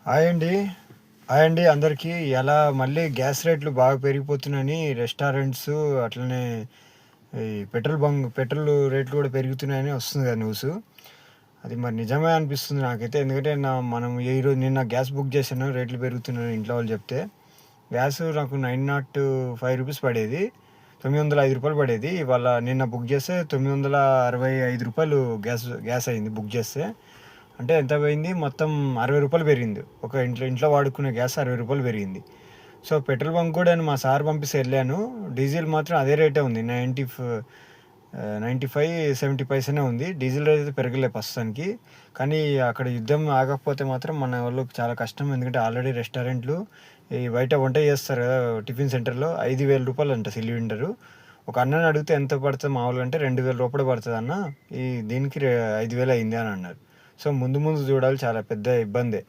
Hi అండి. Hi అండి అందరికీ. ఎలా మళ్ళీ గ్యాస్ రేట్లు బాగా పెరిగిపోతున్నాయని రెస్టారెంట్స్ అట్లనే ఈ పెట్రోల్ రేట్లు కూడా పెరుగుతున్నాయని వస్తుంది కదా న్యూస్. అది మరి నిజమే అనిపిస్తుంది నాకైతే. ఎందుకంటే మనం ఈరోజు నిన్న గ్యాస్ బుక్ చేశాను, రేట్లు పెరుగుతున్నాయని ఇంట్లో వాళ్ళు చెప్తే. గ్యాస్ నాకు 905 రూపీస్ పడేది, 905 రూపాయలు పడేది. ఇవాళ నిన్న బుక్ చేస్తే 965 రూపాయలు గ్యాస్ గ్యాస్ అయింది బుక్ చేస్తే. అంటే ఎంత పోయింది, మొత్తం 60 రూపాయలు పెరిగింది. ఒక ఇంట్లో వాడుకునే గ్యాస్ 60 రూపాయలు పెరిగింది. సో పెట్రోల్ బంక్ కూడా మా సార్ పంపిస్తే వెళ్ళాను. డీజిల్ మాత్రం అదే రేటే ఉంది, 95-70 పైసనే ఉంది. డీజిల్ రేట్ అయితే పెరగలే ప్రస్తుతానికి. కానీ అక్కడ యుద్ధం ఆగకపోతే మాత్రం మన వాళ్ళకి చాలా కష్టం. ఎందుకంటే ఆల్రెడీ రెస్టారెంట్లు ఈ బయట వంట చేస్తారు కదా టిఫిన్ సెంటర్లో, 5,000 రూపాయలు అంట సిలిండరు. ఒక అన్నని అడిగితే ఎంత పడుతుంది మామూలుగా అంటే 2,000 రూపాయలు పడుతుంది అన్న, దీనికి 5,000 అయింది అని అన్నారు. సో ముందు ముందు చూడాలి, చాలా పెద్ద ఇబ్బందే.